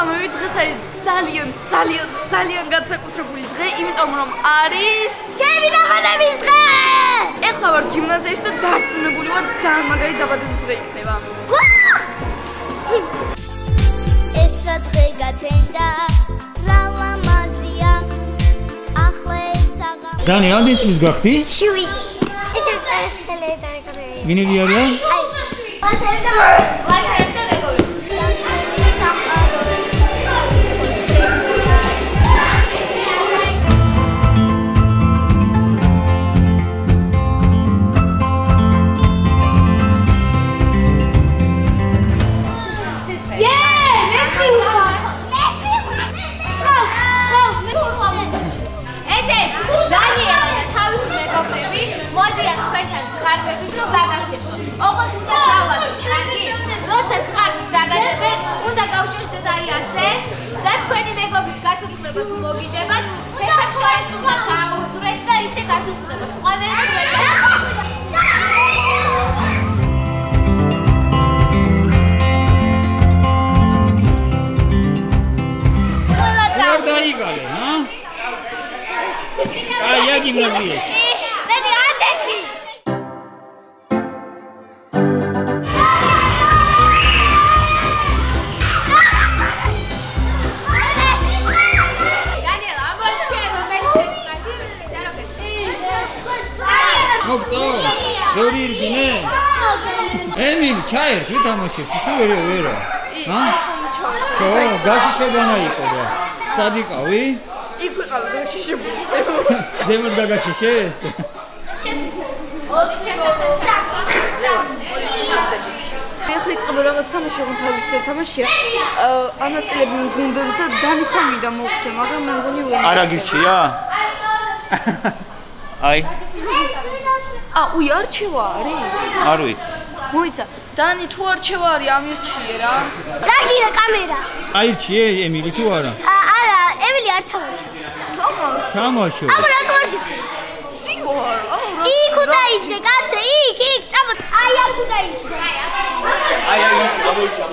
მოგესალმები, დღეს არის ძალიან განსაკუთრებული დღე, იმიტომ რომ არის ჩემი დაბადების დღე! ეხლა ვარ გიმნაზიაში და დარწმუნებული ვარ, ძალიან მაგარი დაბადების დღე იქნება. ეს დღე გათენდა, რა ლამაზია, ახლა ესაღა. დანი, ამდენ წლის გახდი? 7. ეს ტელევიზორი. ვინები არიან? ემილი, ჩაერთვი თამაშებში, თუ ვერა. ხო, გაშიშებანა იყო რა. სად იყავი? იქ ვიყავი გაშიშებული. ზემოთ გაგაშიშეს? მე ხლი წყება რაღაც თამაში, რომ თავის თამაშია. ანაწილები მგუნდებს და დანისთან მინდა მოვხდე, მაგრამ მე მგონი ვერ. არა გირჩია? აი. უი არჩევა არის? არ ვიცი. მოიცა, დანი თუ არჩევა არის, ამირჩიე რა. რა გირა კამერა? აირჩიე ემილი თუ არა? არა, ემილი არ თამაშობს. თამაშო. აბა რა გორჯი? სიوار. იქ უნდა იჯდე, კაცო, იქ, წამოთ. აი აქ უნდა იჯდე. აი, ჩამოიჭა.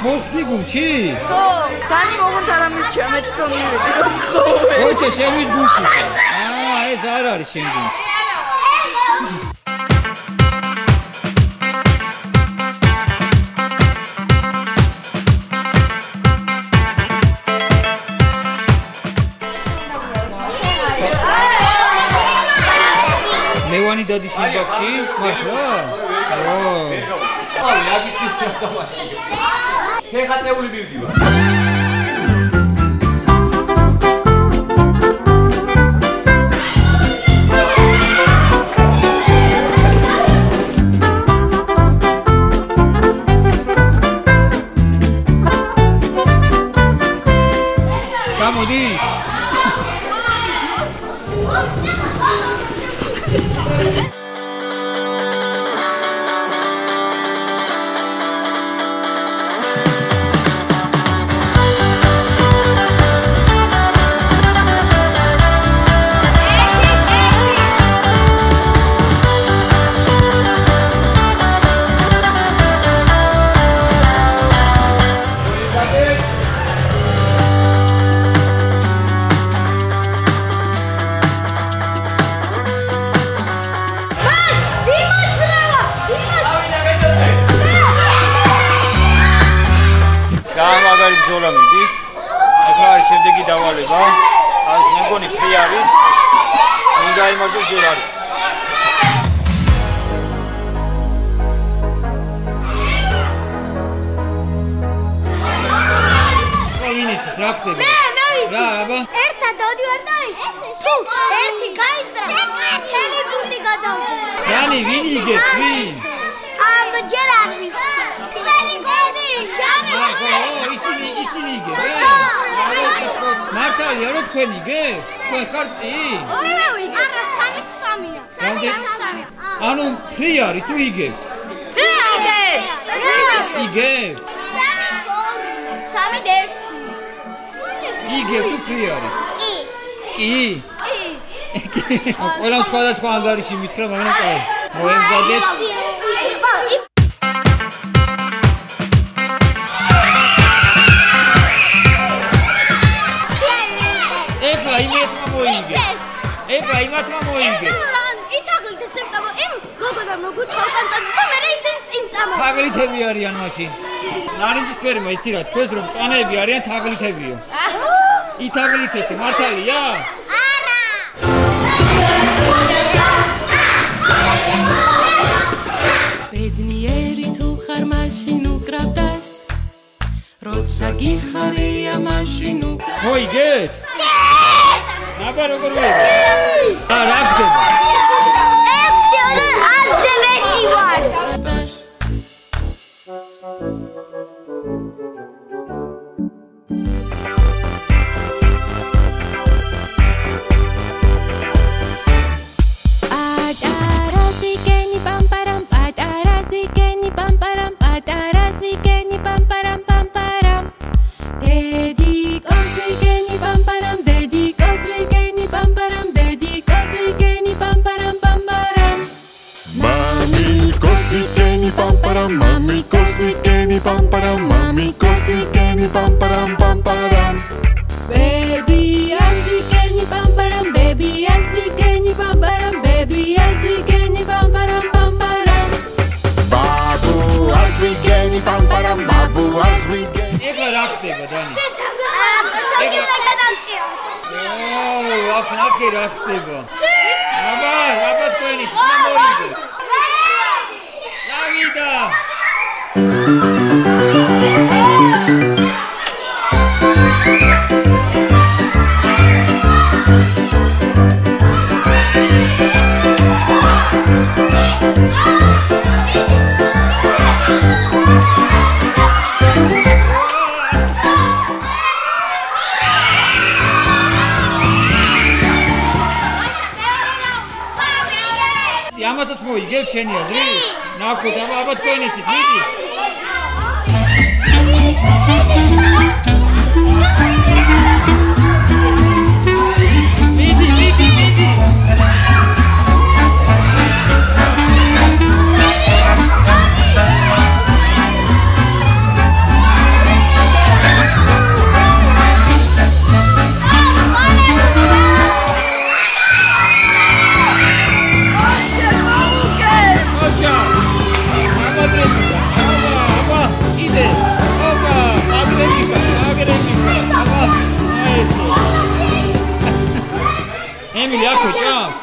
მოხდი გუნჩი? ხო, დანი მომონთ არ ამირჩია, მე თვითონ მივედი, რა თქო. ოჩა, შენ ვის გუნჩი? ეს არ არის შენ გუნჩი. ლევანი დადის იმბაქში, მართლა? ხეხატეული მივდივარ. გამოდის? მაგარი ბრძოლა მიდის. ახლა არის შემდეგი დავალება. არის მე მგონი ფრი არის. მინდა იმაჯო ჯერ არის. ვინიცის რა ხდება? რა, აბა? ერთად დავდივარ და თუ ერთი გაიწრა, მთელი გუნდი გადავდგა. დანი, ვინ იგებს, ვინ? ჯერ არ ვიცი. თქვენი გუნდი. ისინი იგებს. მართალია რომ თქვენ იგებთ? თქვენ ხარ წი? ორივე ვიგებ. არა, 3-3-ია. რამდენი? ანუ ფრი არის თუ იგებთ? ფრი იგებ. იგებთ? 3-2. იგებთ თუ ფრი არის? კი. კი? ყველამ სხვადასხვა ანგარიში მითხრა, მაგრამ კაი. მოემზადეთ. ეხლა იმეთმა მოიგე. ეხლა იმათმა მოიგე. ითაღლით ესებდა იმ გოგონა მოგუთხრა უკანწად და მე ისინი წინ წამო. თაღლითები არიან მაშინ. ნარინჯისფერმა იცი რა თქვენს რომ წანეები არიან თაღლითებიო. ითაღლითესი მართალია? არა. ბედნიერი თუ ხარ მაშინ უკრავდას როცა გიხარია მაშინ უკრავ მოიგეთ? აბა როგორ მოიგე? რა ხდება? Mami cosmiceni pam param, mami cosmiceni pam param pam param. Baby asmiceni pam param, baby asmiceni pam param, baby asmiceni pam param pam param. Babu asmiceni pam param, babu asmiceni. ეხლა რა ხდება დანი? აფნაკი რა ხდება? აბა თქვენიც რა მოიგეთ? Davida! ამასაც მოიგებ შენი აზრი? ნახოთ, აბა თქვენიცით, მიდი. მიდი. Emily, ako jump.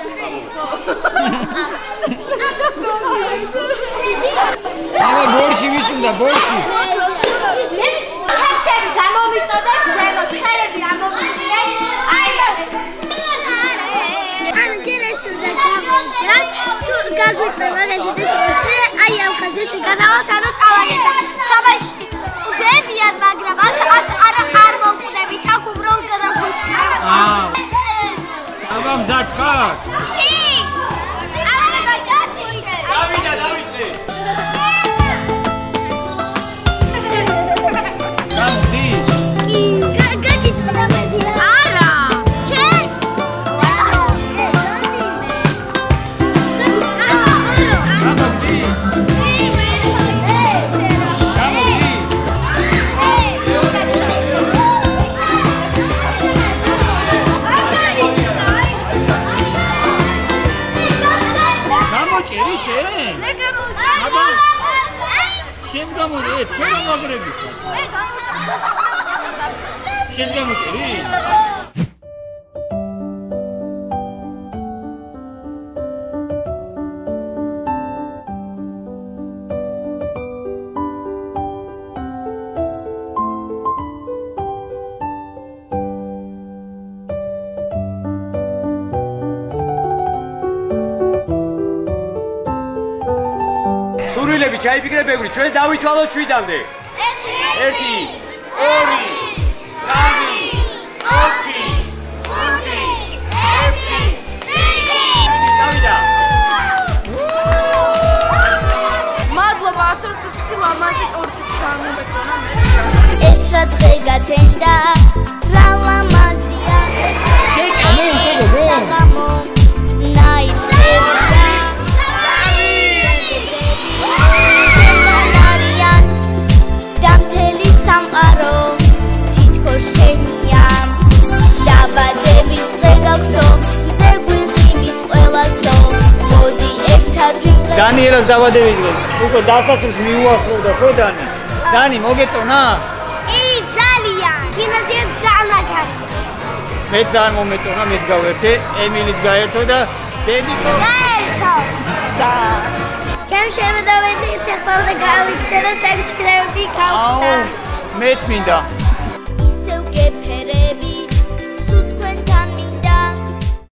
აბა ბორში ვისუნდა, ბორში. მე ხერხები გამომიწოდე, ზემოთ ხერები გამომიწიე. აი მას. ანუ ჯერესუდა გამომიწრა. თუ გაგვიწევ მაგალითად აი ამ ხაზზე განავთ ანუ წავაგეთ. თამაში დებიან, მაგრამ არ მოვხდებით, აქ უბრალოდ გადავხუსნა. აბა მზად ხარ? დავიდე. გამდის? არა. ჩენ? გამოჭერი შენ? აბა შენს გამოჭერი, თქვენ გამოგრები ხარ? მე გამოჭერი. შენს გამოჭერი? სურვილები ჩაიფიქრებებული, ჩვენ დავითვალოთ 7-მდე. 1 2 მადლობა, ასოც ისეთი ლამაზი ტორტის ჩამომეკრონა მე. ესა დღე გათენდა, რა ლამაზია. შეჭამე, უბო. დანიელას დავადევიდგენ. უკვე დასასრულს მიუახლოვდა ხო დანი? დანი მოგეწონა? ძალიან. გიმნაზია ძალიან. მე ძალიან მომეწონა, მეც გავერთე, ემილიც გაერთო და დედიკო გაერთო. კემ შემედავედი, ახლა და გავიქცე და საერთოდ გავხსნა. მეც მინდა.